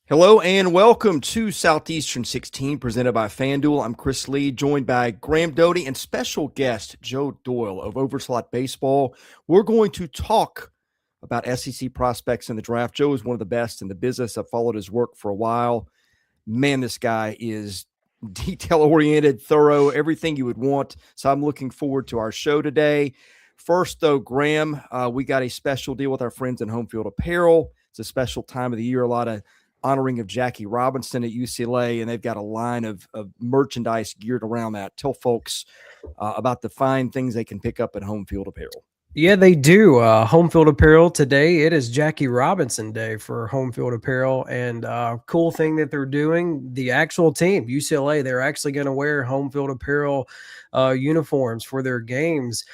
Hello and welcome to Southeastern 16 presented by FanDuel. I'm Chris Lee, joined by Graham Doty and special guest Joe Doyle of Overslot Baseball. We're going to talk about SEC prospects in the draft. Joe is one of the best in the business. I've followed his work for a while. Man, this guy is detail-oriented, thorough, everything you would want. So I'm looking forward to our show today. First, though, Graham, we got a special deal with our friends in Home Field Apparel. It's a special time of the year, a lot of honoring of Jackie Robinson at UCLA, and they've got a line of merchandise geared around that. Tell folks about the fine things they can pick up at Home Field Apparel. Yeah, they do. Home Field Apparel today, it is Jackie Robinson Day for Home Field Apparel. And cool thing that they're doing, the actual team, UCLA, they're actually going to wear Home Field Apparel uniforms for their games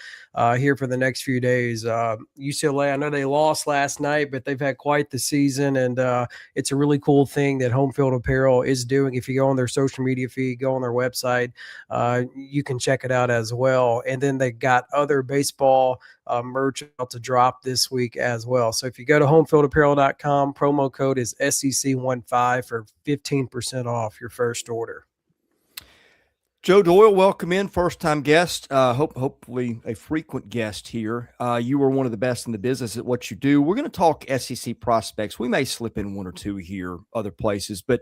here for the next few days. UCLA, I know they lost last night, but they've had quite the season. And it's a really cool thing that Home Field Apparel is doing. If you go on their social media feed, go on their website, you can check it out as well. And then they got other baseball merch about to drop this week as well. So if you go to homefieldapparel.com, promo code is SEC15 for 15% off your first order. Joe Doyle, welcome in, first-time guest, hopefully a frequent guest here. You are one of the best in the business at what you do. We're going to talk SEC prospects. We may slip in one or two here, other places, but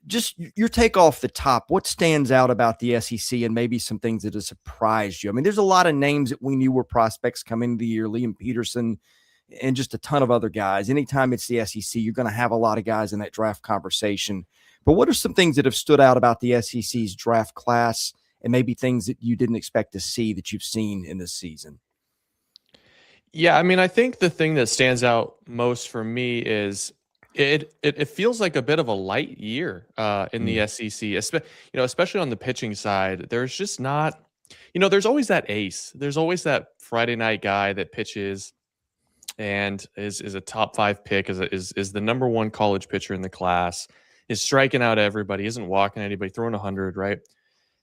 just your take off the top, what stands out about the SEC and maybe some things that have surprised you? I mean, there's a lot of names that we knew were prospects coming into the year, Liam Peterson and just a ton of other guys. Anytime it's the SEC, you're going to have a lot of guys in that draft conversation. But what are some things that have stood out about the SEC's draft class and maybe things that you didn't expect to see that you've seen in this season? Yeah, I mean, I think the thing that stands out most for me is it feels like a bit of a light year in the SEC, especially on the pitching side. There's just not, there's always that ace. There's always that Friday night guy that pitches and is a top 5 pick, is the number 1 college pitcher in the class, is striking out everybody, isn't walking anybody, throwing 100, right?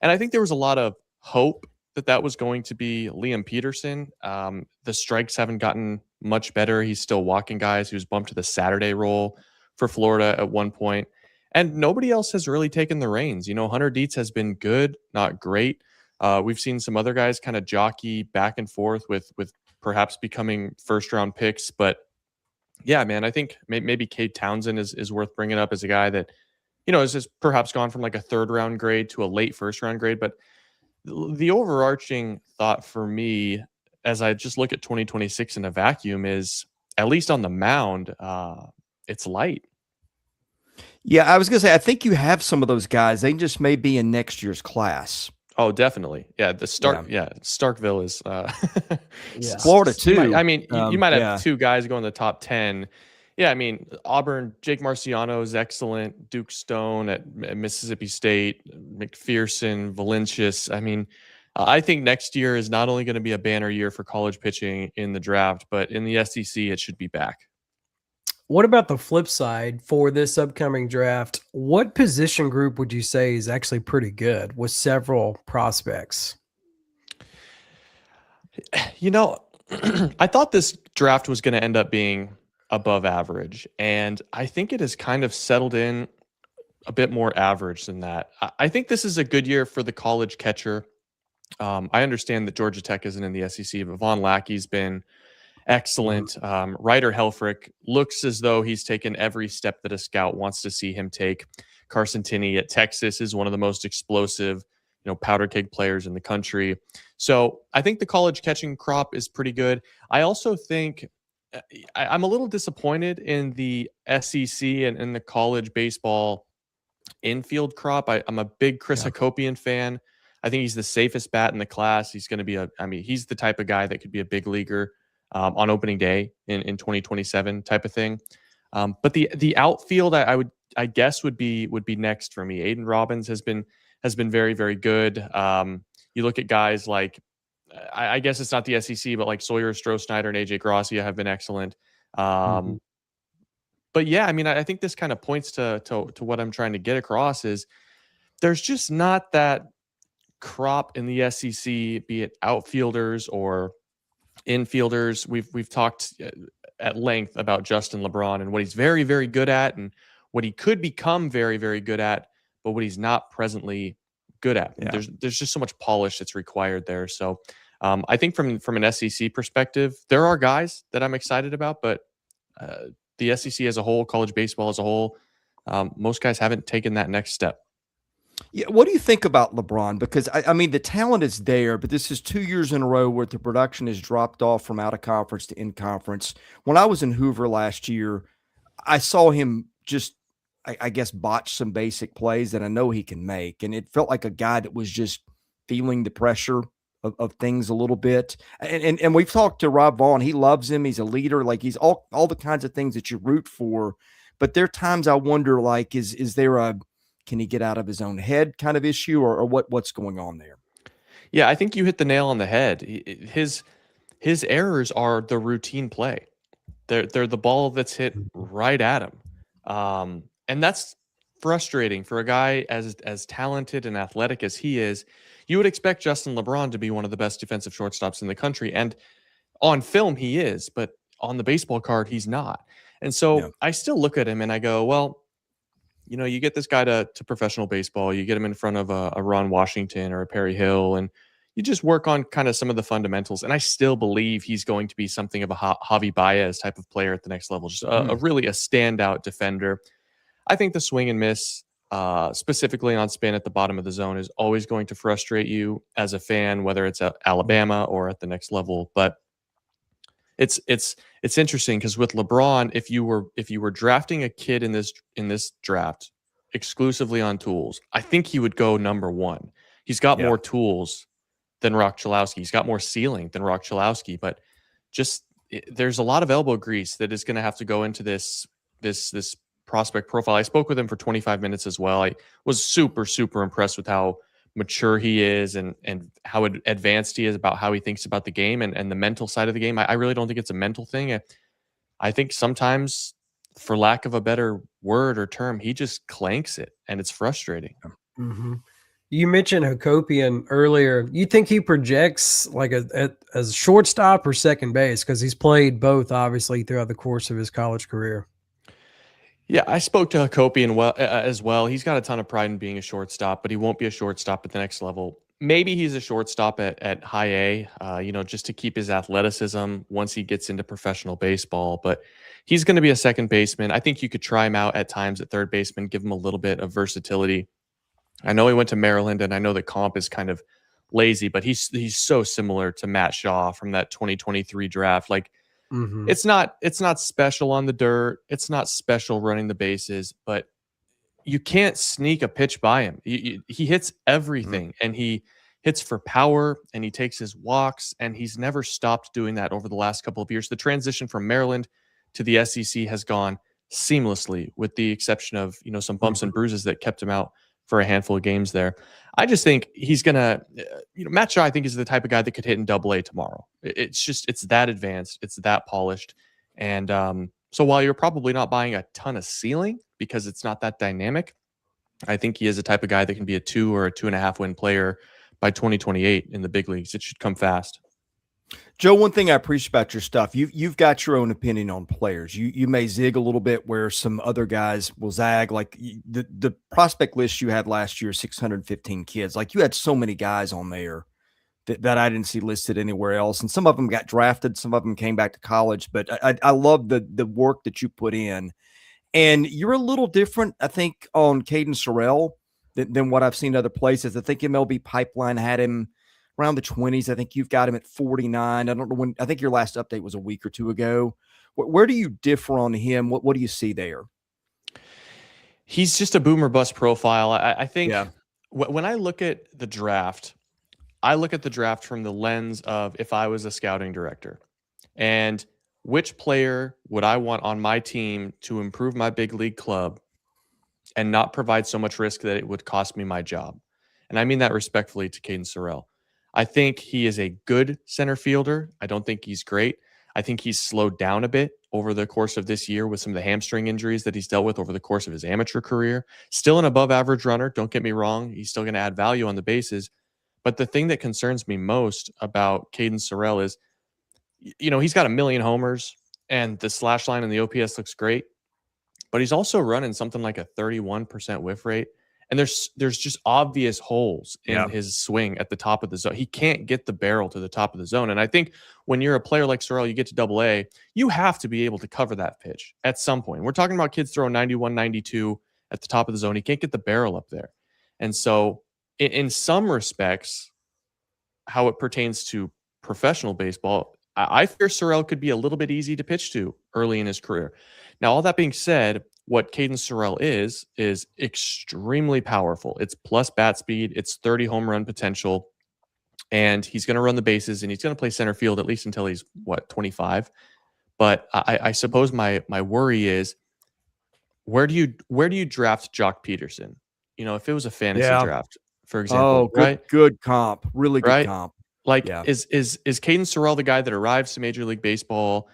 And I think there was a lot of hope that was going to be Liam Peterson. The strikes haven't gotten much better. He's still walking guys. He was bumped to the Saturday role for Florida at one point. And nobody else has really taken the reins. Hunter Dietz has been good, not great. We've seen some other guys kind of jockey back and forth with perhaps becoming first-round picks. But yeah, man, I think maybe Cade Townsend is worth bringing up as a guy that, has just perhaps gone from like a 3rd-round grade to a late 1st-round grade. But the overarching thought for me, as I just look at 2026 in a vacuum, is at least on the mound, it's light. Yeah, I was going to say, I think you have some of those guys. They just may be in next year's class. Oh, definitely. Yeah, Starkville is Florida too. You might have 2 guys go in the top 10. Yeah, I mean, Auburn, Jake Marciano is excellent. Duke Stone at Mississippi State, McPherson, Valencius. I mean, I think next year is not only going to be a banner year for college pitching in the draft, but in the SEC, it should be back. What about the flip side for this upcoming draft? What position group would you say is actually pretty good with several prospects? I thought this draft was going to end up being above average, and I think it has kind of settled in a bit more average than that. I think this is a good year for the college catcher. I understand that Georgia Tech isn't in the SEC, but Von Lackey's been excellent. Ryder Helfrick looks as though he's taken every step that a scout wants to see him take. Carson Tinney at Texas is one of the most explosive, powder keg players in the country. So I think the college catching crop is pretty good. I also think I'm a little disappointed in the SEC and in the college baseball infield crop. I'm a big Chris Hacopian fan. I think he's the safest bat in the class. He's going to be he's the type of guy that could be a big leaguer on opening day in 2027 type of thing. But the outfield, I guess would be next for me. Aidan Robbins has been very, very good. You look at guys like, I guess it's not the SEC, but like Sawyer Stroh-Snyder and AJ Gracia have been excellent. But yeah, I mean, I think this kind of points to what I'm trying to get across is there's just not that crop in the SEC, be it outfielders or infielders. We've talked at length about Justin Lebron and what he's very, very good at and what he could become very, very good at, but what he's not presently good at. Yeah. There's just so much polish that's required there. So I think from an SEC perspective, there are guys that I'm excited about, but the SEC as a whole, college baseball as a whole, most guys haven't taken that next step. Yeah, what do you think about LeBron? Because I mean, the talent is there, but this is 2 years in a row where the production has dropped off from out of conference to in conference. When I was in Hoover last year, I saw him just, I guess, botch some basic plays that I know he can make, and it felt like a guy that was just feeling the pressure of things a little bit. And we've talked to Rob Vaughn. He loves him. He's a leader. Like, he's all the kinds of things that you root for. But there are times I wonder, like, is there a can he get out of his own head kind of issue, or what's going on there? Yeah, I think you hit the nail on the head. His errors are the routine play. They're the ball that's hit right at him, and that's frustrating for a guy as talented and athletic as he is. You would expect Justin LeBron to be one of the best defensive shortstops in the country, and on film he is, but on the baseball card he's not. And so I still look at him and I go, well, you get this guy to professional baseball, you get him in front of a Ron Washington or a Perry Hill, and you just work on kind of some of the fundamentals. And I still believe he's going to be something of a Javi Baez type of player at the next level, just a really a standout defender. I think the swing and miss, specifically on spin at the bottom of the zone, is always going to frustrate you as a fan, whether it's at Alabama or at the next level. But it's interesting because with LeBron, if you were drafting a kid in this draft exclusively on tools, I think he would go number one. He's got more tools than Rock Chalowski. He's got more ceiling than Rock Chalowski, but there's a lot of elbow grease that is going to have to go into this prospect profile. I spoke with him for 25 minutes as well. I was super, super impressed with how mature he is and how advanced he is about how he thinks about the game and the mental side of the game. I really don't think it's a mental thing. I think sometimes, for lack of a better word or term, he just clanks it, and it's frustrating. Mm-hmm. You mentioned Hacopian earlier. You think he projects like as shortstop or second base? Because he's played both, obviously, throughout the course of his college career. Yeah, I spoke to Hacopian as well. He's got a ton of pride in being a shortstop, but he won't be a shortstop at the next level. Maybe he's a shortstop at high A, just to keep his athleticism once he gets into professional baseball. But he's going to be a second baseman. I think you could try him out at times at third baseman, give him a little bit of versatility. I know he went to Maryland, and I know the comp is kind of lazy, but he's so similar to Matt Shaw from that 2023 draft. Like, it's not special on the dirt. It's not special running the bases, but you can't sneak a pitch by him. He hits everything, and he hits for power, and he takes his walks, and he's never stopped doing that over the last couple of years. The transition from Maryland to the SEC has gone seamlessly, with the exception of some bumps and bruises that kept him out for a handful of games there. I just think he's gonna, Matt Shaw, I think, is the type of guy that could hit in AA tomorrow. It's that advanced, it's that polished, and so while you're probably not buying a ton of ceiling because it's not that dynamic, I think he is the type of guy that can be a 2 or a 2.5 win player by 2028 in the big leagues. It should come fast. Joe, one thing I appreciate about your stuff, you've got your own opinion on players. You may zig a little bit where some other guys will zag. Like the prospect list you had last year, 615 kids. Like, you had so many guys on there that I didn't see listed anywhere else. And some of them got drafted. Some of them came back to college. But I love the work that you put in. And you're a little different, I think, on Caden Sorrell than what I've seen other places. I think MLB Pipeline had him around the 20s. I think you've got him at 49. I don't know when. I think your last update was a week or two ago. Where do you differ on him? What do you see there? He's just a boomer bust profile. I think when I look at the draft, I look at the draft from the lens of, if I was a scouting director, and which player would I want on my team to improve my big league club and not provide so much risk that it would cost me my job. And I mean that respectfully to Caden Sorrell. I think he is a good center fielder. I don't think he's great. I think he's slowed down a bit over the course of this year with some of the hamstring injuries that he's dealt with over the course of his amateur career. Still an above average runner. Don't get me wrong. He's still going to add value on the bases. But the thing that concerns me most about Caden Sorrell is, he's got 1 million homers and the slash line and the OPS looks great. but he's also running something like a 31% whiff rate. And there's just obvious holes in his swing at the top of the zone. He can't get the barrel to the top of the zone. And I think when you're a player like Sorrell, you get to AA, you have to be able to cover that pitch at some point. We're talking about kids throwing 91, 92 at the top of the zone. He can't get the barrel up there. And so in some respects, how it pertains to professional baseball, I fear Sorrell could be a little bit easy to pitch to early in his career. Now, all that being said, what Caden Sorrell is extremely powerful. It's plus bat speed. It's 30 home run potential. And he's going to run the bases, and he's going to play center field at least until he's, 25. But I suppose my worry is, where do you draft Jock Peterson? If it was a fantasy draft, for example. Good comp. Really good comp. Is Caden Sorrell the guy that arrives to Major League Baseball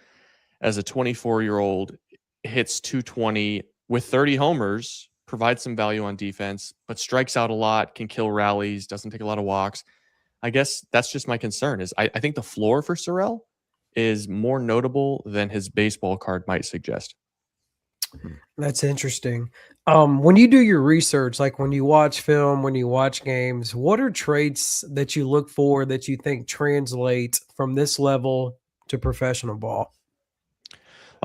as a 24-year-old, hits 220 with 30 homers, provides some value on defense, but strikes out a lot, can kill rallies, doesn't take a lot of walks? I guess that's just my concern. I think the floor for Sorrell is more notable than his baseball card might suggest. That's interesting. When you do your research, like when you watch film, when you watch games, what are traits that you look for that you think translate from this level to professional ball?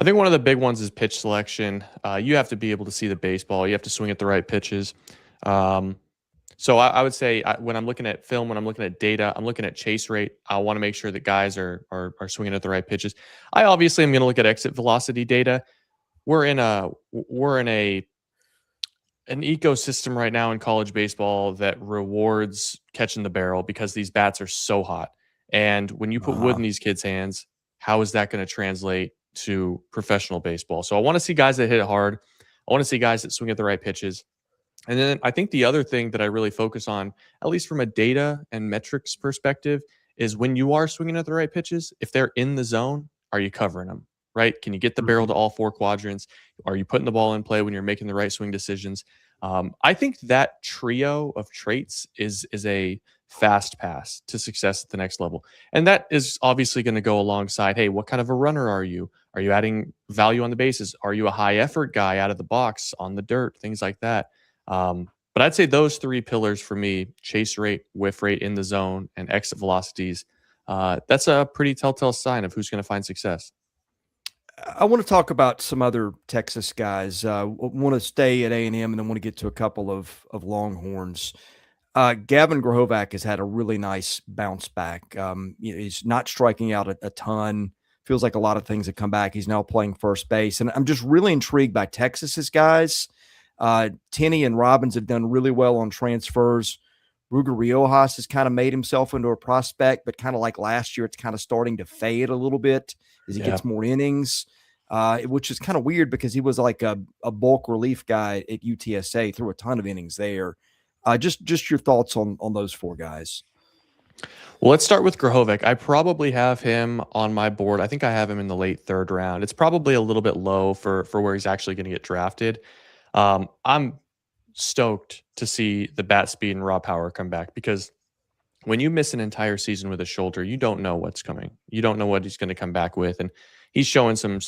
I think one of the big ones is pitch selection. You have to be able to see the baseball. You have to swing at the right pitches. So I would say when I'm looking at film, when I'm looking at data, I'm looking at chase rate. I want to make sure that guys are swinging at the right pitches. I obviously am going to look at exit velocity data. We're in an ecosystem right now in college baseball that rewards catching the barrel because these bats are so hot. And when you put wood in these kids' hands, how is that going to translate to professional baseball? So I want to see guys that hit it hard. I want to see guys that swing at the right pitches. And then I think the other thing that I really focus on, at least from a data and metrics perspective, is when you are swinging at the right pitches, if they're in the zone, are you covering them, right? Can you get the barrel to all four quadrants? Are you putting the ball in play when you're making the right swing decisions? I think that trio of traits is a fast pass to success at the next level. And that is obviously going to go alongside, hey, what kind of a runner are you? Are you adding value on the bases? Are you a high effort guy out of the box on the dirt? Things like that. But I'd say those three pillars for me: chase rate, whiff rate in the zone, and exit velocities. That's a pretty telltale sign of who's going to find success. I want to talk about some other Texas guys. Want to stay at A&M and then want to get to a couple of Longhorns. Gavin Grohovac has had a really nice bounce back. He's not striking out a ton. Feels like a lot of things have come back. He's now playing first base. And I'm just really intrigued by Texas's guys. Tenney and Robbins have done really well on transfers. Ruger Riojas has kind of made himself into a prospect, but kind of like last year, it's kind of starting to fade a little bit as he gets more innings, which is kind of weird because he was like a bulk relief guy at UTSA, threw a ton of innings there. Just your thoughts on those four guys. Well, let's start with Grohovac. I probably have him on my board. I think I have him in the late third round. It's probably a little bit low for where he's actually going to get drafted. I'm stoked to see the bat speed and raw power come back, because when you miss an entire season with a shoulder, you don't know what's coming. You don't know what he's going to come back with. And he's showing some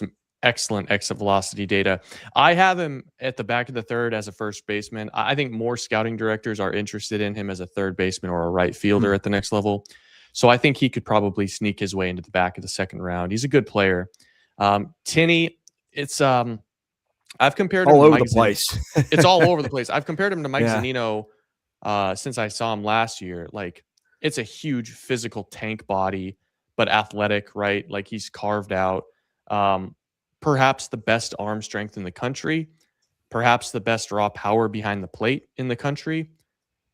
excellent exit velocity data. I have him at the back of the third as a first baseman. I think more scouting directors are interested in him as a third baseman or a right fielder at the next level. So I think he could probably sneak his way into the back of the second round. He's a good player. Tenney, it's I've compared him all to over Mike the place. It's all over the place. I've compared him to Mike Zunino since I saw him last year. Like, it's a huge physical tank body, but athletic, right? Like, he's carved out. Perhaps the best arm strength in the country, perhaps the best raw power behind the plate in the country.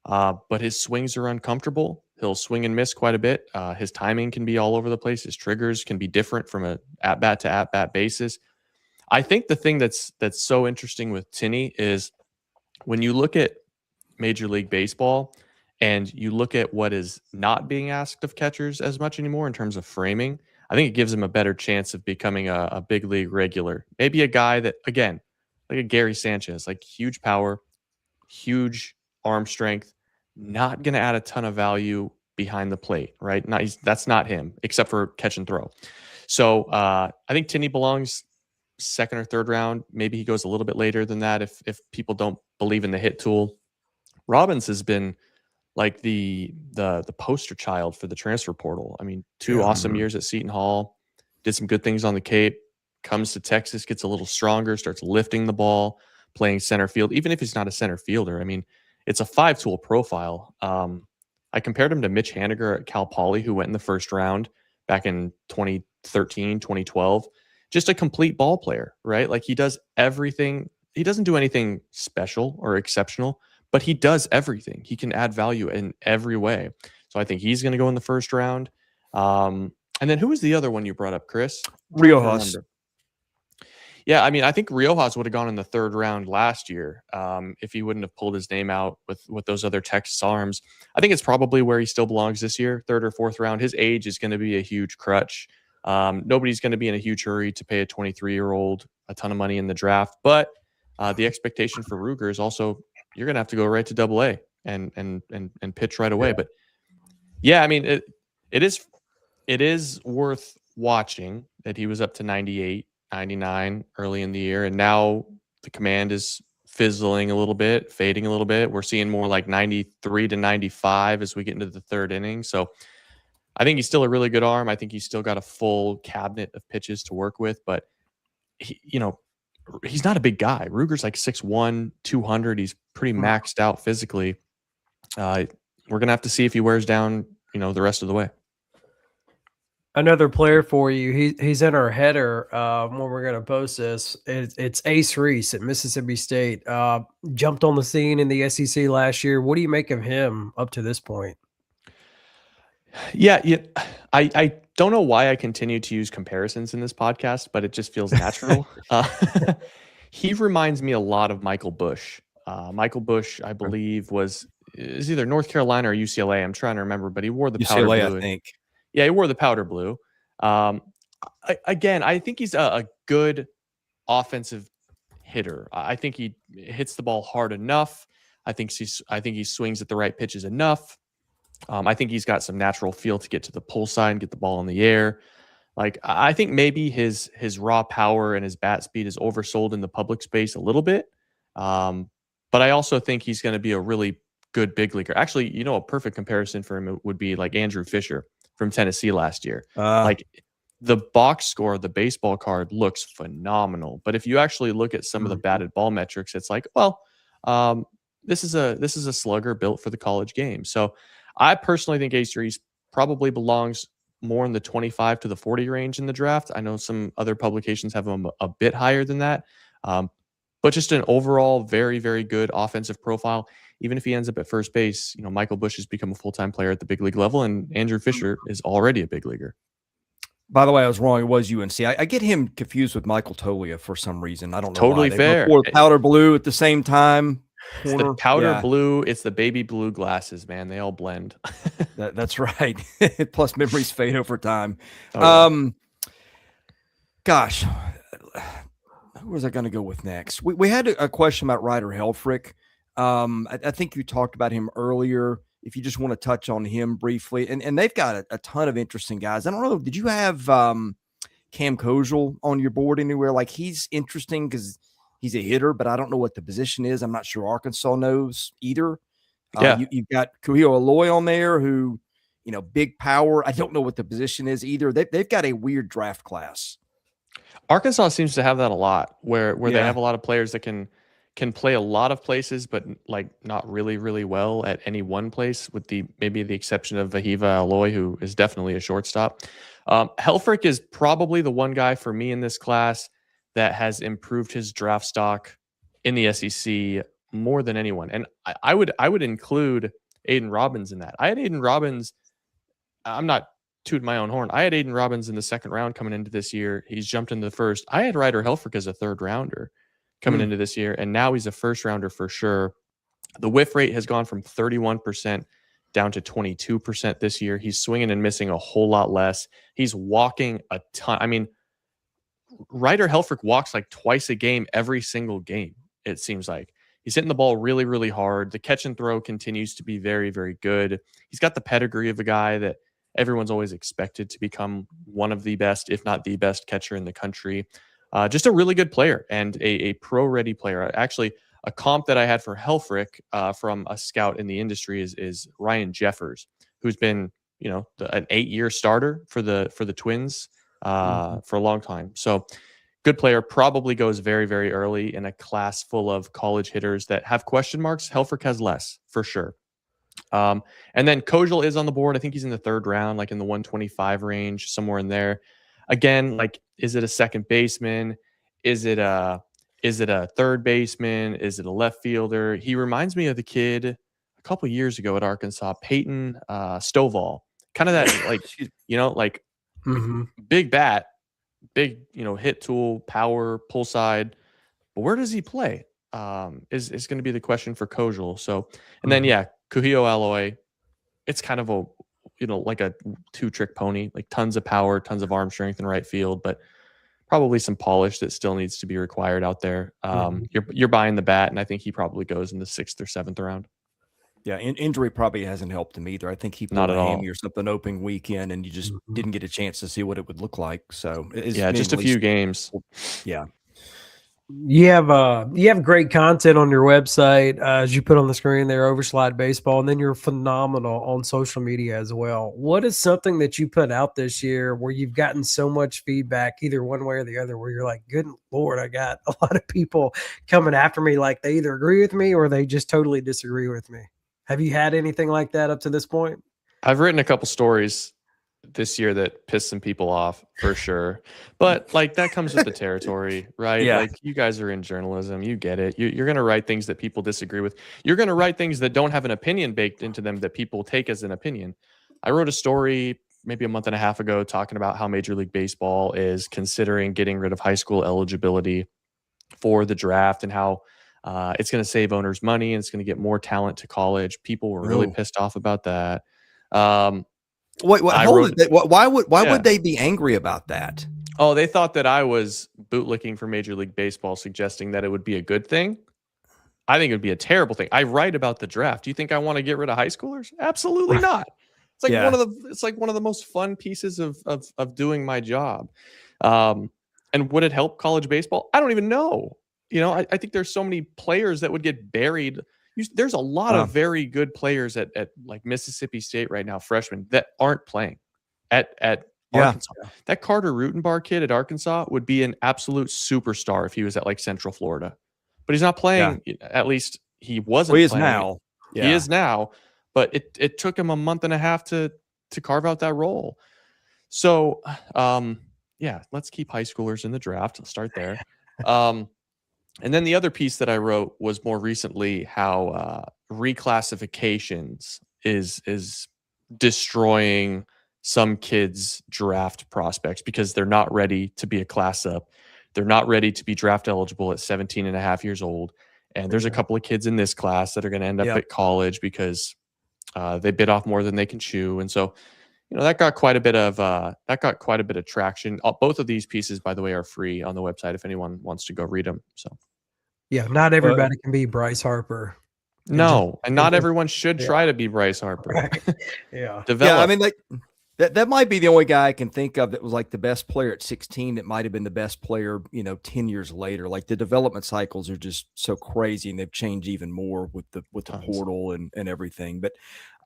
But his swings are uncomfortable. He'll swing and miss quite a bit. His timing can be all over the place. His triggers can be different from a at-bat to at-bat basis. I think the thing that's so interesting with Tenney is when you look at Major League Baseball and you look at what is not being asked of catchers as much anymore in terms of framing, I think it gives him a better chance of becoming a big league regular. Maybe a guy that, again, like a Gary Sanchez, like huge power, huge arm strength, not going to add a ton of value behind the plate, right? That's not him, except for catch and throw. So I think Tenney belongs second or third round. Maybe he goes a little bit later than that if people don't believe in the hit tool. Robbins has been like the poster child for the transfer portal. I mean, 2 awesome years at Seton Hall, did some good things on the Cape, comes to Texas, gets a little stronger, starts lifting the ball, playing center field, even if he's not a center fielder. I mean, it's a 5-tool profile. I compared him to Mitch Haniger at Cal Poly, who went in the first round back in 2013, 2012. Just a complete ball player, right? Like, he does everything. He doesn't do anything special or exceptional, but he does everything. He can add value in every way. So I think he's going to go in the first round. And then who was the other one you brought up, Chris? Riojas. Yeah, I mean, I think Riojas would have gone in the third round last year if he wouldn't have pulled his name out with those other Texas arms. I think it's probably where he still belongs this year, third or fourth round. His age is going to be a huge crutch. Nobody's going to be in a huge hurry to pay a 23-year-old a ton of money in the draft. But the expectation for Ruger is also you're going to have to go right to Double-A and pitch right away. But yeah, I mean, it is worth watching that he was up to 98, 99 early in the year, and now the command is fizzling a little bit, fading a little bit. We're seeing more like 93 to 95 as we get into the third inning. So I think he's still a really good arm. I think he's still got a full cabinet of pitches to work with, but he's not a big guy. Ruger's like 6'1", 200. He's pretty maxed out physically. We're going to have to see if he wears down, the rest of the way. Another player for you. He's in our header when we're going to post this. It's Ace Reese at Mississippi State. Jumped on the scene in the SEC last year. What do you make of him up to this point? Yeah. I don't know why I continue to use comparisons in this podcast, but it just feels natural. He reminds me a lot of Michael Bush. Michael Bush, I believe, is either North Carolina or UCLA. I'm trying to remember, but he wore the powder blue. I think. Yeah, he wore the powder blue. Again, I think he's a good offensive hitter. I think he hits the ball hard enough. I think he swings at the right pitches enough. I think he's got some natural feel to get to the pull side and get the ball in the air. Like, I think maybe his raw power and his bat speed is oversold in the public space a little bit. But I also think he's going to be a really good big leaguer. Actually, a perfect comparison for him would be like Andrew Fisher from Tennessee last year. Like, the box score, the baseball card looks phenomenal. But if you actually look at some of the batted ball metrics, it's like, well, this is a slugger built for the college game. So I personally think Ace Reese probably belongs more in the 25 to the 40 range in the draft. I know some other publications have him a bit higher than that. But just an overall very, very good offensive profile. Even if he ends up at first base, Michael Bush has become a full-time player at the big league level, and Andrew Fisher is already a big leaguer. By the way, I was wrong. It was UNC. I get him confused with Michael Tolia for some reason. I don't know. Totally why. Fair. Wore powder blue at the same time. It's the powder blue. It's the baby blue glasses, man. They all blend. That's right. Plus, memories fade over time. Oh, yeah. Gosh, who was I going to go with next? We had a question about Ryder Helfrick. I think you talked about him earlier. If you just want to touch on him briefly, and they've got a ton of interesting guys. I don't know. Did you have Cam Kozel on your board anywhere? Like, he's interesting because he's a hitter, but I don't know what the position is. I'm not sure Arkansas knows either. Yeah. You've got Kuhio Aloy on there who, big power. I don't know what the position is either. They've got a weird draft class. Arkansas seems to have that a lot where they have a lot of players that can play a lot of places, but like not really, really well at any one place, with maybe the exception of Vahiva Aloy, who is definitely a shortstop. Helfrick is probably the one guy for me in this class that has improved his draft stock in the SEC more than anyone. And I would include Aidan Robbins in that. I had Aidan Robbins. I'm not tooting my own horn. I had Aidan Robbins in the second round coming into this year. He's jumped into the first. I had Ryder Helfrick as a third rounder coming into this year, and now he's a first rounder for sure. The whiff rate has gone from 31% down to 22% this year. He's swinging and missing a whole lot less. He's walking a ton. I mean, Ryder Helfrick walks like twice a game every single game, it seems like. He's hitting the ball really, really hard. The catch and throw continues to be very, very good. He's got the pedigree of a guy that everyone's always expected to become one of the best, if not the best catcher in the country. just a really good player and a pro-ready player. Actually, a comp that I had for Helfrick from a scout in the industry is Ryan Jeffers, who's been an 8-year starter for the Twins for a long time. So good player, probably goes very, very early in a class full of college hitters that have question marks. Helfrick has less, for sure. And then Kojal is on the board. I think he's in the 3rd round, like in the 125 range, somewhere in there. Again, like, is it a second baseman? Is it a 3rd baseman? Is it a left fielder? He reminds me of the kid a couple years ago at Arkansas, Peyton Stovall. Kind of that, big bat, big, hit tool, power, pull side. But where does he play? Is going to be the question for Kojal. So, and then, Kuhio Alloy, it's kind of like a 2-trick pony, like tons of power, tons of arm strength in right field, but probably some polish that still needs to be required out there. You're buying the bat, and I think he probably goes in the 6th or 7th round. Yeah, injury probably hasn't helped him either. I think he Not pulled at a all. hammy or something opening weekend, and you just didn't get a chance to see what it would look like. So just a few games. Yeah. You have great content on your website, as you put on the screen there, Overslot Baseball, and then you're phenomenal on social media as well. What is something that you put out this year where you've gotten so much feedback, either one way or the other, where you're like, good Lord, I got a lot of people coming after me, like they either agree with me or they just totally disagree with me? Have you had anything like that up to this point? I've written a couple stories this year that pissed some people off, for sure. But like, that comes with the territory, right? Yeah. Like, you guys are in journalism. You get it. You're going to write things that people disagree with. You're going to write things that don't have an opinion baked into them that people take as an opinion. I wrote a story maybe a month and a half ago talking about how Major League Baseball is considering getting rid of high school eligibility for the draft, and how it's going to save owners money and it's going to get more talent to college. People were really pissed off about that. Wait, why would they be angry about that? Oh, they thought that I was bootlicking for Major League Baseball, suggesting that it would be a good thing. I think it would be a terrible thing. I write about the draft. Do you think I want to get rid of high schoolers? Absolutely not. It's like one of the most fun pieces of doing my job. And would it help college baseball? I don't even know. I think there's so many players that would get buried. There's a lot of very good players at like Mississippi State right now, freshmen, that aren't playing at Arkansas. That Carter Rutenbar kid at Arkansas would be an absolute superstar if he was at like Central Florida, but he's not playing. At least he wasn't. Well, he is playing. now. Yeah. He is now, but it took him a month and a half to carve out that role. So, let's keep high schoolers in the draft. Let's start there. And then the other piece that I wrote was more recently how reclassifications is destroying some kids' draft prospects because they're not ready to be a class up. They're not ready to be draft eligible at 17 and a half years old. And there's a couple of kids in this class that are going to end up at college because they bit off more than they can chew. And so, that got quite a bit of traction. Both of these pieces, by the way, are free on the website if anyone wants to go read them. So, not everybody can be Bryce Harper. No, and not everyone should try to be Bryce Harper. Right. Develop. I mean, like that might be the only guy I can think of that was like the best player at 16 that might have been the best player, 10 years later. Like, the development cycles are just so crazy, and they've changed even more with the portal and everything. But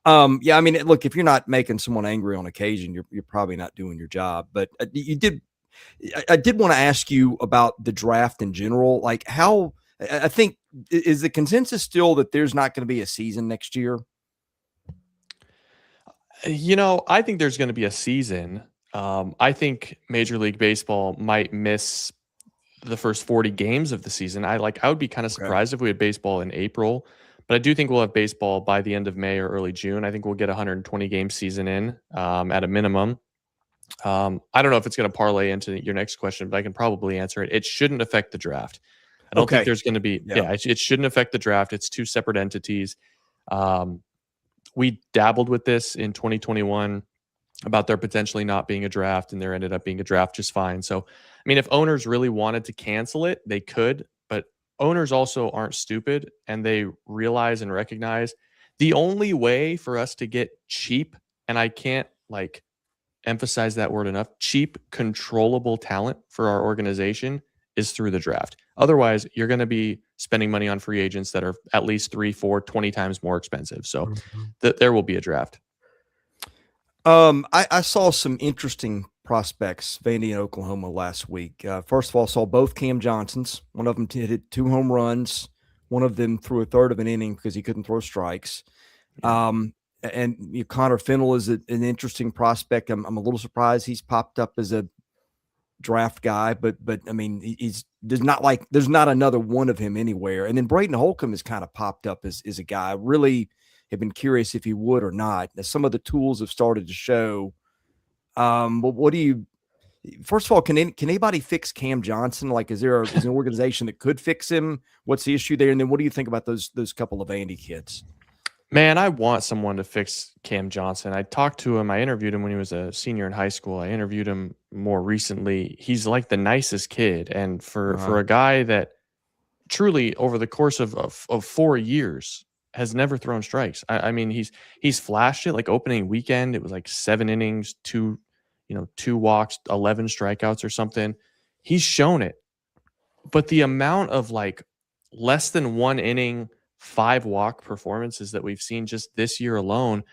I mean, look, if you're not making someone angry on occasion, you're probably not doing your job. But I did want to ask you about the draft in general. Like, how, I think, is the consensus still that there's not going to be a season next year? I think there's going to be a season. I think Major League Baseball might miss the first 40 games of the season. I would be kind of surprised if we had baseball in April. But I do think we'll have baseball by the end of May or early June. I think we'll get a 120-game season in at a minimum. I don't know if it's going to parlay into your next question, but I can probably answer it. It shouldn't affect the draft. I don't think there's going to be it shouldn't affect the draft. It's two separate entities. We dabbled with this in 2021 about there potentially not being a draft, and there ended up being a draft just fine. So, I mean, if owners really wanted to cancel it, they could, but owners also aren't stupid, and they realize and recognize the only way for us to get cheap, and I can't emphasize that word enough, cheap, controllable talent for our organization is through the draft. Otherwise, you're going to be spending money on free agents that are at least 3, 4, 20 times more expensive. So there will be a draft. I saw some interesting prospects, Vandy and Oklahoma last week. First of all, I saw both Cam Johnsons. One of them hit 2 home runs. One of them threw a third of an inning because he couldn't throw strikes. And Connor Fennell is an interesting prospect. I'm a little surprised he's popped up as a draft guy, but I mean, there's not another one of him anywhere. And then Braden Holcomb has kind of popped up as a guy. I really have been curious if he would or not. Now, some of the tools have started to show. But what do you? First of all, can anybody fix Cam Johnson? Like, is there an organization that could fix him? What's the issue there? And then what do you think about those couple of Andy kids? Man, I want someone to fix Cam Johnson. I talked to him. I interviewed him when he was a senior in high school. I interviewed him more recently. He's like the nicest kid. And for a guy that truly over the course of 4 years has never thrown strikes. I mean, he's flashed it like opening weekend. It was like 7 innings, 2 walks, 11 strikeouts or something. He's shown it. But the amount of like less than 1 inning, 5 walk performances that we've seen just this year alone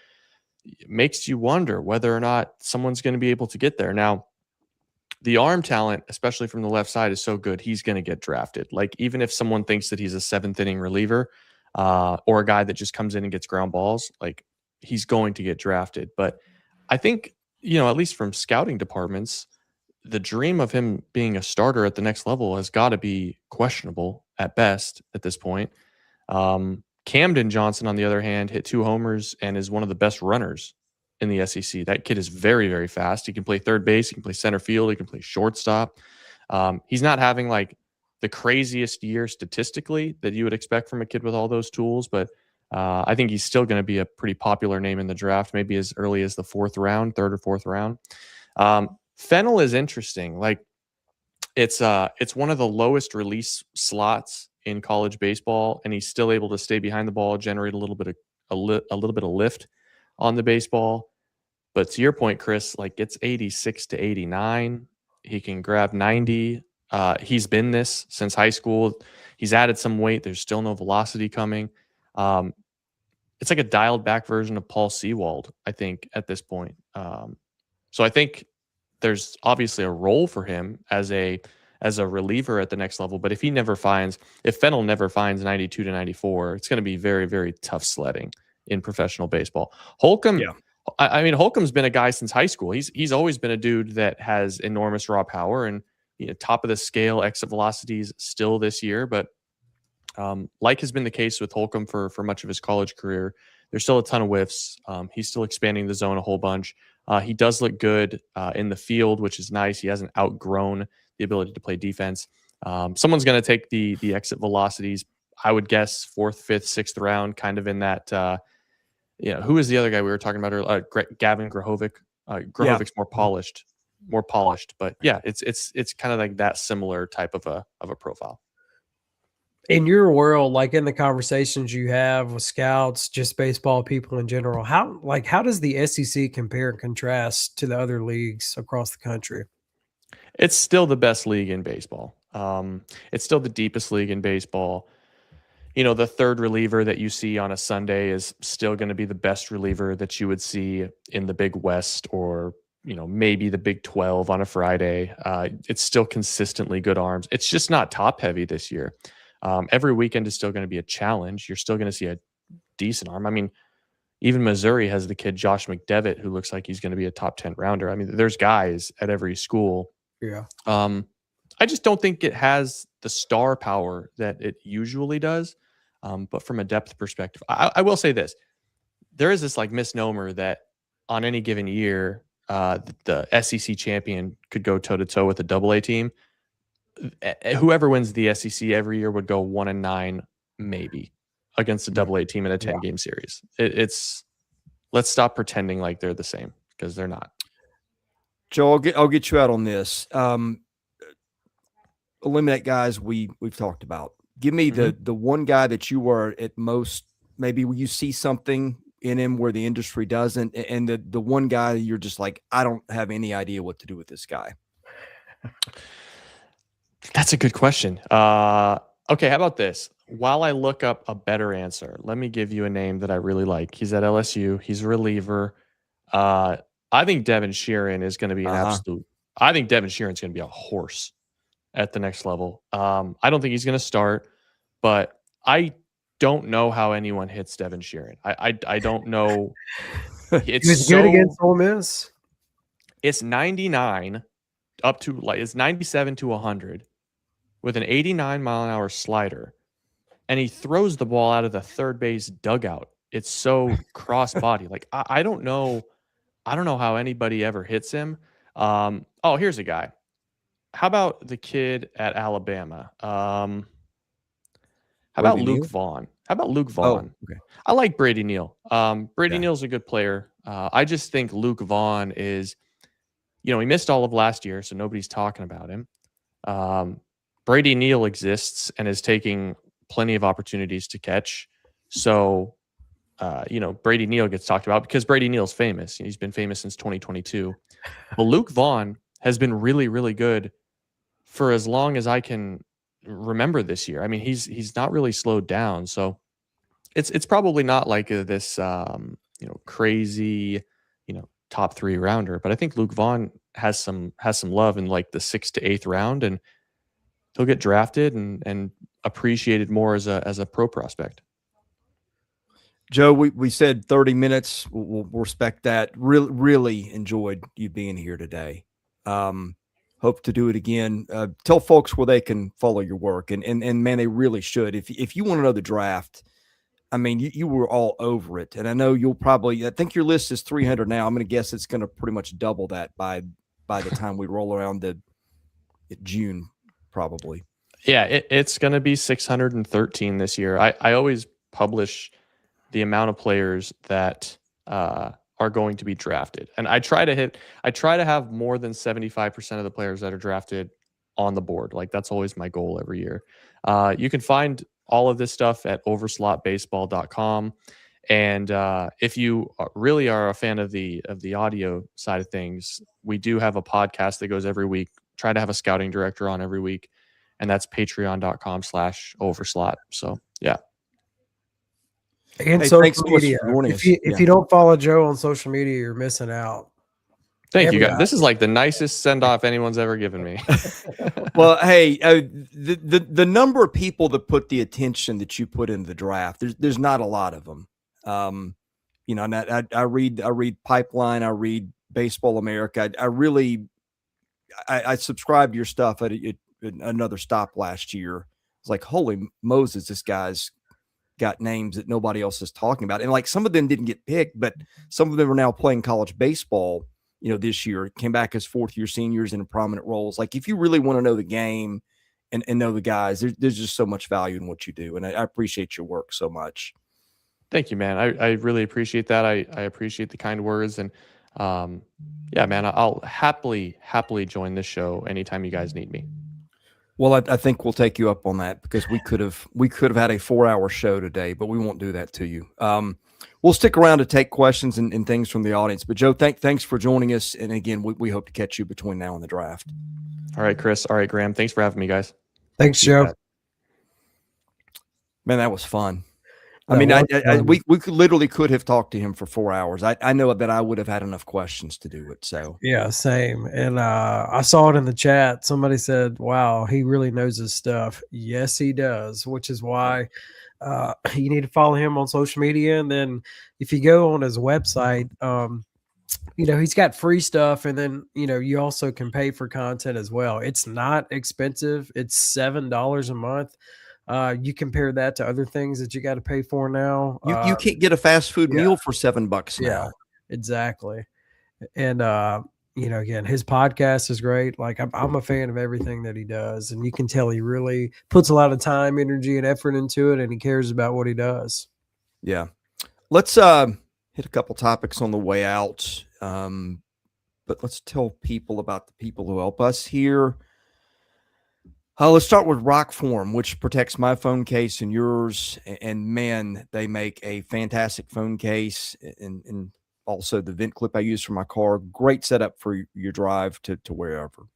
makes you wonder whether or not someone's going to be able to get there. Now, the arm talent, especially from the left side, is so good, he's going to get drafted. Like, even if someone thinks that he's a 7th inning reliever or a guy that just comes in and gets ground balls, like, he's going to get drafted. But I think, at least from scouting departments, the dream of him being a starter at the next level has got to be questionable at best at this point. Camden Johnson, on the other hand, hit 2 homers and is one of the best runners in the SEC. That kid is very, very fast. He can play third base. He can play center field. He can play shortstop. He's not having like the craziest year statistically that you would expect from a kid with all those tools, but I think he's still going to be a pretty popular name in the draft, maybe as early as the 4th round, 3rd or 4th round. Fennell is interesting. Like, it's one of the lowest release slots in college baseball, and he's still able to stay behind the ball, generate a little bit of lift on the baseball. But to your point, Chris, like, it's 86 to 89. He can grab 90. He's been this since high school. He's added some weight. There's still no velocity coming. It's like a dialed back version of Paul Sewald, I think, at this point. So I think there's obviously a role for him as a reliever at the next level. But if Fennell never finds 92 to 94, it's going to be very, very tough sledding in professional baseball. Holcomb, I mean, Holcomb's been a guy since high school. He's always been a dude that has enormous raw power and top of the scale exit velocities still this year. But like has been the case with Holcomb for much of his college career, there's still a ton of whiffs. He's still expanding the zone a whole bunch. He does look good in the field, which is nice. He hasn't outgrown the ability to play defense. Someone's going to take the exit velocities, I would guess 4th, 5th, 6th round, kind of in that. Who is the other guy we were talking about earlier? Gavin Grahovic. Grahovic's more polished. But yeah, it's kind of like that similar type of a profile. In your world, like in the conversations you have with scouts, just baseball people in general, how does the SEC compare and contrast to the other leagues across the country? It's still the best league in baseball. It's still the deepest league in baseball. The third reliever that you see on a Sunday is still going to be the best reliever that you would see in the Big West or, maybe the Big 12 on a Friday. It's still consistently good arms. It's just not top heavy this year. Every weekend is still going to be a challenge. You're still going to see a decent arm. I mean, even Missouri has the kid Josh McDevitt, who looks like he's going to be a top 10 rounder. I mean, there's guys at every school. Yeah. I just don't think it has the star power that it usually does. But from a depth perspective, I will say this. There is this like misnomer that on any given year, the SEC champion could go toe-to-toe with a AA team. Whoever wins the SEC every year would go 1-9, maybe, against a AA team in a 10-game series. Let's stop pretending like they're the same, because they're not. Joe, I'll get you out on this. Eliminate guys we've talked about. Give me the one guy that you were at most, maybe you see something in him where the industry doesn't, and the one guy you're just like, I don't have any idea what to do with this guy. That's a good question. Okay, how about this? While I look up a better answer, let me give you a name that I really like. He's at LSU. He's a reliever. I think Devin Sheeran is going to be an absolute. I think Devin Sheeran's going to be a horse at the next level. I don't think he's going to start, but I don't know how anyone hits Devin Sheeran. I don't know. It's He was good against Ole Miss. It's 99 up to it's 97 to 100 with an 89-mile-an-hour slider, and he throws the ball out of the third base dugout. It's so cross-body. Like I don't know. I don't know how anybody ever hits him. Oh, here's a guy. How about the kid at Alabama? How about Luke Vaughn? How about Luke Vaughn? Oh, okay. I like Brady Neal. Brady Neal's a good player. I just think Luke Vaughn is, he missed all of last year, so nobody's talking about him. Brady Neal exists and is taking plenty of opportunities to catch. So, Brady Neal gets talked about because Brady Neal's famous. He's been famous since 2022. But Luke Vaughn has been really, really good for as long as I can remember this year. I mean, he's not really slowed down. So it's probably not like this, crazy, top 3 rounder. But I think Luke Vaughn has some love in like the 6th to 8th round, and he'll get drafted and appreciated more as a pro prospect. Joe, we said 30 minutes. We'll respect that. Really enjoyed you being here today. Hope to do it again. Tell folks where they can follow your work, and man, they really should. If you want to know the draft, I mean, you were all over it, and I know I think your list is 300 now. I'm going to guess it's going to pretty much double that by the time we roll around to June, probably. Yeah, it's going to be 613 this year. I always publish the amount of players that are going to be drafted, and I try to have more than 75% of the players that are drafted on the board. Like that's always my goal every year. You can find all of this stuff at overslotbaseball.com. And if you really are a fan of the audio side of things, we do have a podcast that goes every week. Try to have a scouting director on every week, and that's patreon.com/overslot. So yeah. And social media. If you don't follow Joe on social media, you're missing out. Thank you, guys. This is like the nicest send-off anyone's ever given me. Well, hey, the number of people that put the attention that you put into the draft, there's not a lot of them. And I read Pipeline, I read Baseball America. I subscribed to your stuff at another stop last year. It's like, holy Moses, this guy's got names that nobody else is talking about. And like some of them didn't get picked, but some of them are now playing college baseball, this year. Came back as 4th-year seniors in prominent roles. Like if you really want to know the game and know the guys, there's just so much value in what you do. And I appreciate your work so much. Thank you, man. I really appreciate that. I appreciate the kind words. And yeah, man, I'll happily join this show anytime you guys need me. Well, I think we'll take you up on that because we could have had a 4-hour show today, but we won't do that to you. We'll stick around to take questions and things from the audience. But Joe, thanks for joining us. And again, we hope to catch you between now and the draft. All right, Chris. All right, Graham. Thanks for having me, guys. Thanks, Joe. Man, that was fun. We literally could have talked to him for 4 hours. I know that I would have had enough questions to do it. So yeah, same. And I saw it in the chat. Somebody said, "Wow, he really knows his stuff." Yes, he does. Which is why you need to follow him on social media. And then if you go on his website, he's got free stuff, and then you also can pay for content as well. It's not expensive. It's $7 a month. You compare that to other things that you got to pay for now. You can't get a fast food meal for $7 now. Yeah, exactly. And again, his podcast is great. Like I'm a fan of everything that he does, and you can tell he really puts a lot of time, energy, and effort into it, and he cares about what he does. Yeah. Let's hit a couple topics on the way out. But let's tell people about the people who help us here. Let's start with Rockform, which protects my phone case and yours. And man, they make a fantastic phone case, and also the vent clip I use for my car. Great setup for your drive to wherever.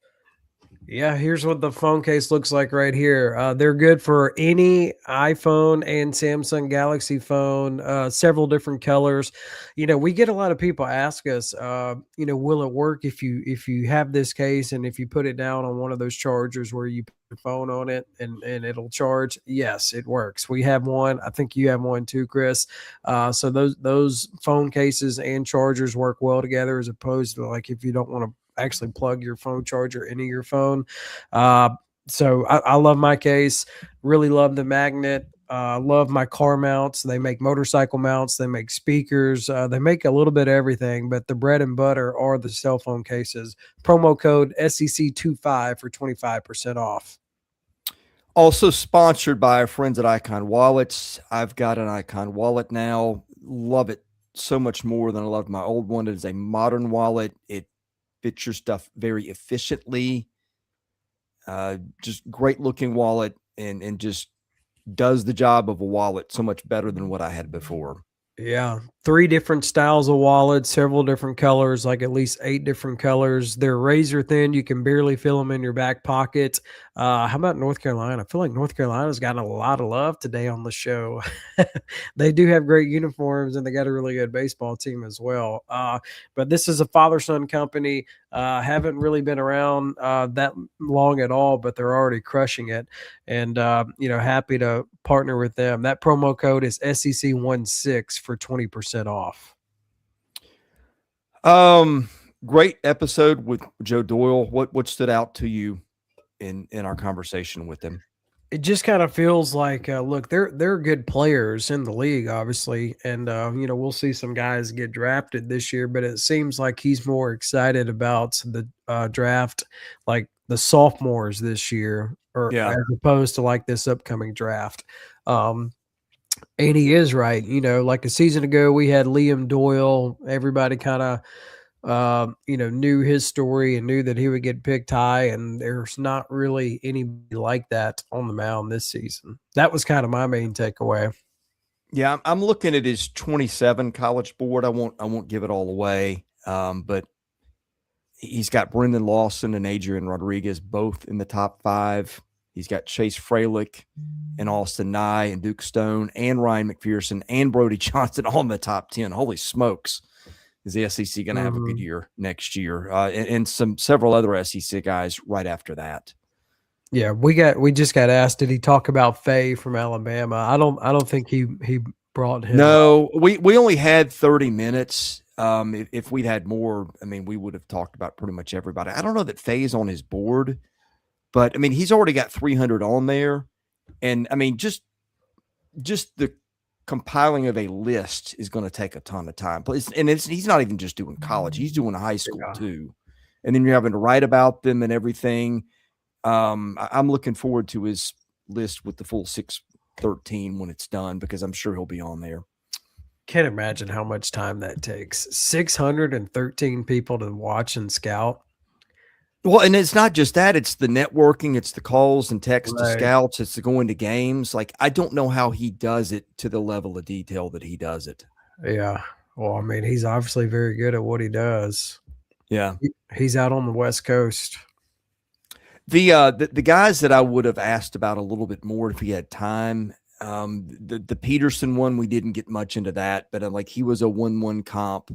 Yeah, here's what the phone case looks like right here. They're good for any iPhone and Samsung Galaxy phone, several different colors. We get a lot of people ask us, will it work if you have this case and if you put it down on one of those chargers where you put your phone on it and it'll charge? Yes, it works. We have one. I think you have one too, Chris. So those phone cases and chargers work well together, as opposed to like if you don't want to actually plug your phone charger into your phone. So I love my case, really love the magnet. Love my car mounts. They make motorcycle mounts. They make speakers. They make a little bit of everything, but the bread and butter are the cell phone cases. Promo code SEC25 for 25% off. Also sponsored by our friends at Icon Wallets. I've got an Icon wallet now. Love it so much more than I loved my old one. It is a modern wallet. It fits your stuff very efficiently. Just great looking wallet and just does the job of a wallet so much better than what I had before. Yeah, 3 different styles of wallets, several different colors, like at least 8 different colors. They're razor thin. You can barely feel them in your back pocket. How about North Carolina? I feel like North Carolina's gotten a lot of love today on the show. They do have great uniforms, and they got a really good baseball team as well. But this is a father-son company. Haven't really been around that long at all, but they're already crushing it. And, happy to partner with them. That promo code is SEC16 for 20% off. Great episode with Joe Doyle. What stood out to you in our conversation with him? It just kind of feels like, look, they're good players in the league, obviously, and we'll see some guys get drafted this year, but it seems like he's more excited about the draft, like the sophomores this year, or as opposed to like this upcoming draft. And he is right. Like a season ago, we had Liam Doyle. Everybody kind of knew his story and knew that he would get picked high, and there's not really anybody like that on the mound this season. That was kind of my main takeaway. Yeah, I'm looking at his 27 college board. I won't give it all away, but he's got Brendan Lawson and Adrian Rodriguez both in the top 5. He's got Chase Fralick and Austin Nye and Duke Stone and Ryan McPherson and Brody Johnson all in the top 10. Holy smokes. Is the SEC going to have a good year next year? And several other SEC guys right after that. Yeah, we just got asked, did he talk about Faye from Alabama? I don't think he brought him. No, we only had 30 minutes. If we'd had more, we would have talked about pretty much everybody. I don't know that Faye's on his board, but he's already got 300 on there. And just the compiling of a list is going to take a ton of time. And he's not even just doing college. He's doing high school too. And then you're having to write about them and everything. I'm looking forward to his list with the full 613 when it's done, because I'm sure he'll be on there. Can't imagine how much time that takes. 613 people to watch and scout. Well, and it's not just that. It's the networking. It's the calls and texts to scouts. It's the going to games. Like, I don't know how he does it to the level of detail that he does it. Yeah. Well, he's obviously very good at what he does. Yeah. He's out on the West Coast. The guys that I would have asked about a little bit more if he had time, the Peterson one, we didn't get much into that, but he was a 1-1 comp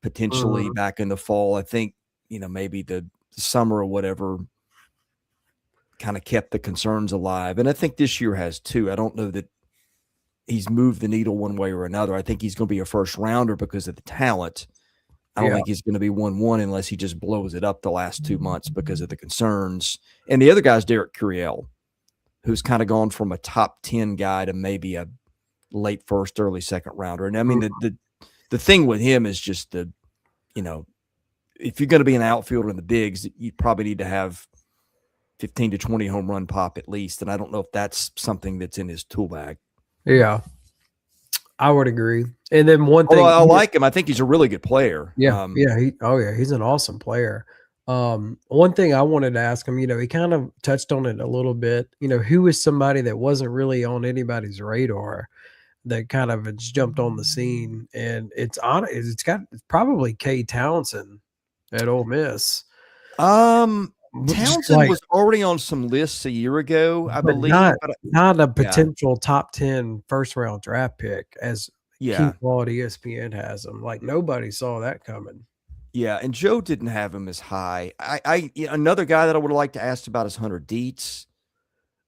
potentially back in the fall. I think, maybe the summer or whatever kind of kept the concerns alive. And I think this year has too. I don't know that he's moved the needle one way or another. I think he's going to be a first rounder because of the talent. I don't think he's going to be 1-1 unless he just blows it up the last 2 months because of the concerns. And the other guy's Derek Curiel, who's kind of gone from a top 10 guy to maybe a late first, early second rounder. And the thing with him is just if you're going to be an outfielder in the bigs, you probably need to have 15 to 20 home run pop at least. And I don't know if that's something that's in his tool bag. Yeah, I would agree. And then one thing, I like him. I think he's a really good player. Yeah. He's an awesome player. One thing I wanted to ask him, he kind of touched on it a little bit, who is somebody that wasn't really on anybody's radar that kind of has jumped on the scene, and it's probably Kay Townsend at Ole Miss. Townsend was already on some lists a year ago, I believe. Not a potential top 10 first-round draft pick as Yeah. Keith Law at ESPN has him. Like, nobody saw that coming. Yeah, and Joe didn't have him as high. Another guy that I would have liked to ask about is Hunter Dietz.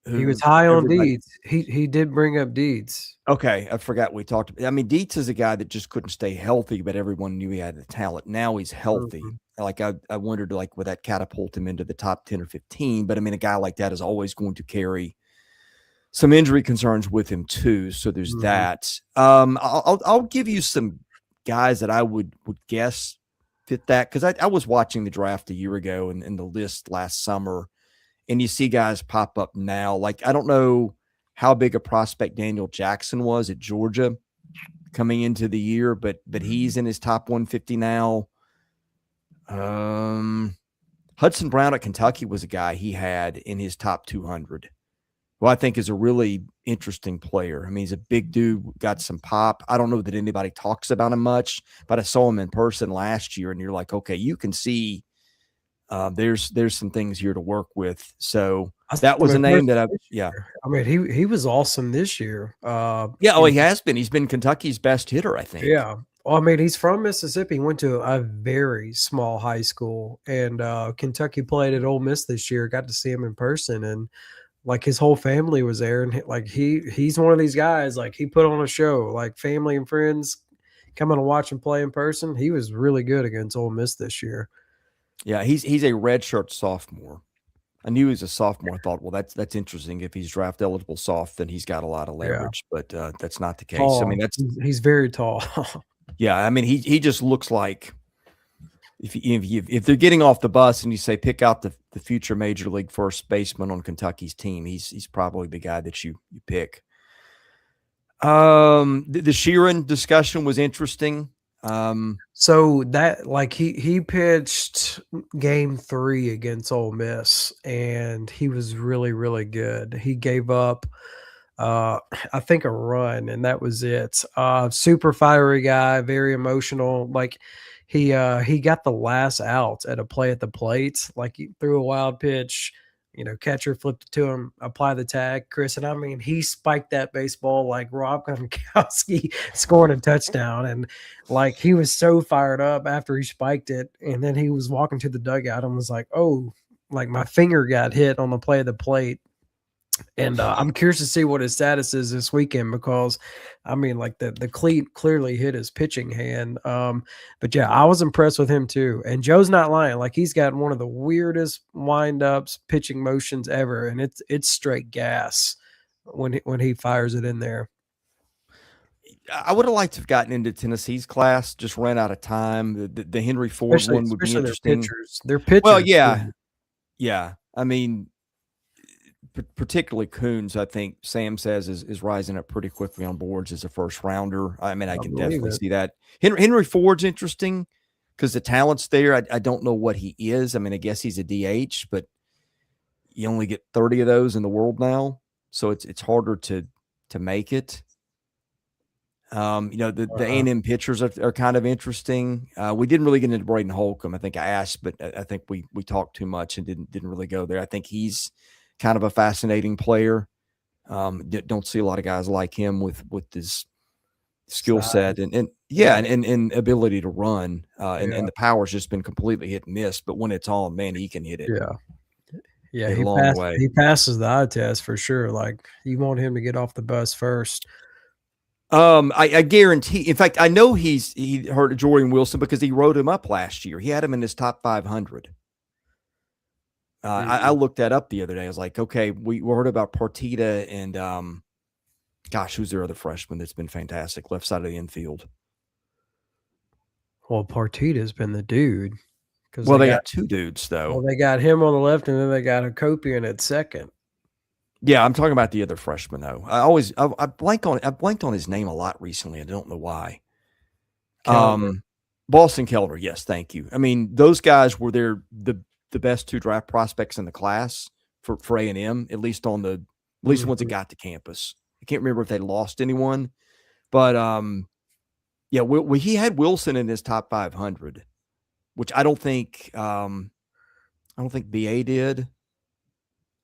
He was high on Dietz. He did bring up Dietz. Okay, I forgot we talked. I mean, Dietz is a guy that just couldn't stay healthy, but everyone knew he had the talent. Now he's healthy. Like I wondered, like, would that catapult him into the top 10 or 15? But I mean, a guy like that is always going to carry some injury concerns with him too. So there's that. I'll give you some guys that I would guess fit that, because I was watching the draft a year ago and the list last summer, and you see guys pop up now. Like, I don't know how big a prospect Daniel Jackson was at Georgia coming into the year, but he's in his top 150 now. Hudson Brown at Kentucky was a guy he had in his top 200. Well, I think is a really interesting player. I mean, he's a big dude, got some pop. I don't know that anybody talks about him much, but I saw him in person last year, and you're like, okay, you can see there's some things here to work with. So that was a name that I mean, he was awesome this year. He has been. He's been Kentucky's best hitter, I think. Yeah. Well, I mean, he's from Mississippi. He went to a very small high school, and Kentucky played at Ole Miss this year. Got to see him in person, and like his whole family was there, and like he's one of these guys. Like, he put on a show. Like, family and friends coming to watch him play in person. He was really good against Ole Miss this year. Yeah, he's a redshirt sophomore. I knew he was a sophomore. I thought, well, that's interesting. If he's draft eligible soft, then he's got a lot of leverage. Yeah. But that's not the case. Tall. I mean, he's very tall. Yeah, I mean, he just looks like if they're getting off the bus and you say pick out the future major league first baseman on Kentucky's team, he's probably the guy that you pick. The Sheeran discussion was interesting. So that, like, he pitched game 3 against Ole Miss, and he was really, really good. He gave up I think a run, and that was it. Super fiery guy, very emotional. Like, he got the last out at a play at the plate. Like, he threw a wild pitch, catcher flipped it to him, apply the tag, Chris. And I mean, he spiked that baseball like Rob Gronkowski scoring a touchdown. And like, he was so fired up after he spiked it. And then he was walking to the dugout and was like, oh, like, my finger got hit on the play of the plate. And I'm curious to see what his status is this weekend, because I mean, like, the cleat clearly hit his pitching hand. But yeah, I was impressed with him too. And Joe's not lying. Like, he's got one of the weirdest wind-ups, pitching motions ever, and it's straight gas when he fires it in there. I would have liked to have gotten into Tennessee's class, just ran out of time. The Henry Ford one would be interesting. Their pitchers. Well, yeah. I mean, particularly Kuhns, I think Sam says is rising up pretty quickly on boards as a first rounder. I mean, I can definitely see that. Henry Ford's interesting because the talent's there. I don't know what he is. I mean, I guess he's a DH, but you only get 30 of those in the world now, so it's harder to make it. The A&M pitchers are kind of interesting. We didn't really get into Braden Holcomb. I think I asked, but I think we talked too much and didn't really go there. I think he's kind of a fascinating player. Don't see a lot of guys like him with his skill set and ability to run. And the power's just been completely hit and miss. But when it's on, man, he can hit it. Yeah, he passes the eye test for sure. Like, you want him to get off the bus first. I guarantee. In fact, I know he heard Jordan Wilson because he wrote him up last year. He had him in his top 500. I looked that up the other day. I was like, okay, we heard about Partita and who's their other freshman that's been fantastic, left side of the infield? Well, Partita's been the dude. Well, they got two dudes though. Well, they got him on the left, and then they got Hacopian at second. Yeah, I'm talking about the other freshman though. I blanked on his name a lot recently. I don't know why. Boston Kellner. Yes, thank you. I mean, those guys were the best 2 draft prospects in the class for A&M, at least once it got to campus. I can't remember if they lost anyone, but he had Wilson in his top 500, which I don't think I don't think BA did,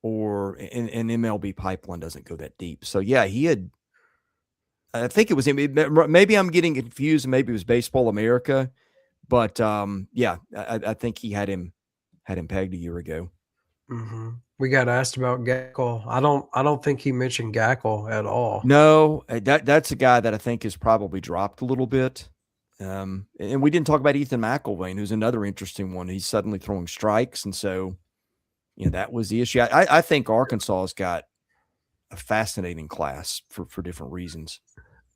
or and MLB Pipeline doesn't go that deep. So yeah, he had. I think it was him. Maybe I'm getting confused. Maybe it was Baseball America, but yeah, I think he had him pegged a year ago. Mm-hmm. We got asked about Gackle. I don't think he mentioned Gackle at all. No, that's a guy that I think has probably dropped a little bit. And we didn't talk about Ethan McElwain, who's another interesting one. He's suddenly throwing strikes, and so that was the issue. I think Arkansas has got a fascinating class for different reasons.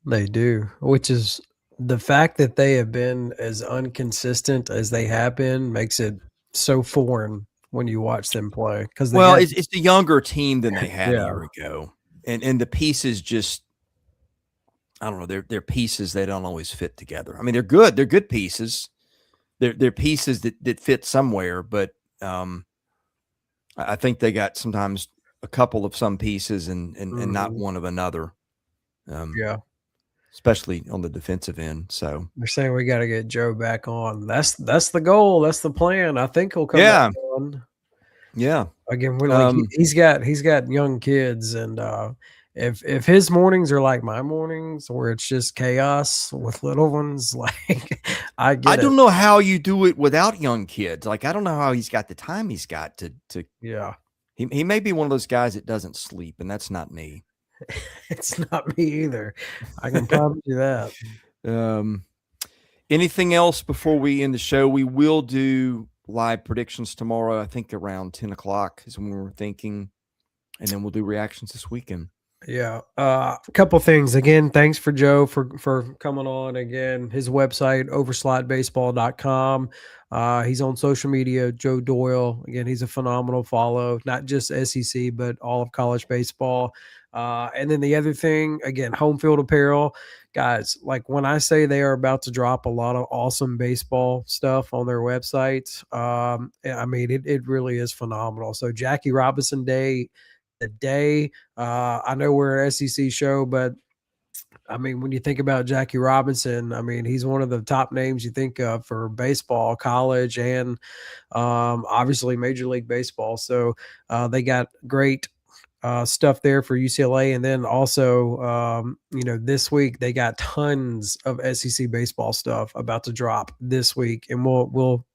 They do, which is the fact that they have been as inconsistent as they have been makes it so foreign when you watch them play. Because it's the younger team than they had a Yeah. year ago, and the pieces just, I don't know, they're pieces they don't always fit together. I mean, they're good pieces. They're pieces that fit somewhere, but I think they got sometimes a couple of some pieces and not one of another. Yeah. Especially on the defensive end. So They're saying we got to get Joe back on. That's the goal. That's the plan. I think he'll come Yeah. back on. Yeah. Again, we're like he's got young kids, and if his mornings are like my mornings, where it's just chaos with little ones, like I don't know how you do it without young kids. Like I don't know how he's got the time he's got to yeah. He may be one of those guys that doesn't sleep, and that's not me. It's not me either. I can promise you that. Anything else before we end the show? We will do live predictions tomorrow. I think around 10 o'clock is when we were thinking, and then we'll do reactions this weekend. Yeah. A couple things. Again, thanks for Joe for coming on. Again, his website, overslotbaseball.com. He's on social media, Joe Doyle. Again, he's a phenomenal follow, not just SEC, but all of college baseball. And then the other thing, again, Home Field Apparel. Guys, like when I say they are about to drop a lot of awesome baseball stuff on their website, I mean, it really is phenomenal. So Jackie Robinson Day, the day, I know we're an SEC show, but I mean, when you think about Jackie Robinson, I mean, he's one of the top names you think of for baseball, college, and obviously Major League Baseball. So they got great stuff there for UCLA. And then also, this week they got tons of SEC baseball stuff about to drop this week. And we'll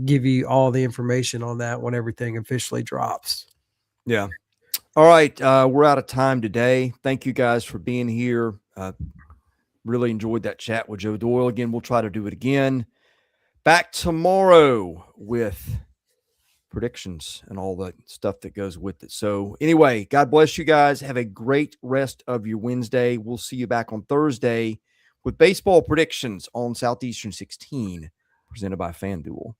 give you all the information on that when everything officially drops. Yeah. All right. We're out of time today. Thank you guys for being here. Really enjoyed that chat with Joe Doyle. Again, we'll try to do it again. Back tomorrow with predictions and all the stuff that goes with it. So anyway, God bless you guys. Have a great rest of your Wednesday. We'll see you back on Thursday with baseball predictions on Southeastern 16 presented by FanDuel.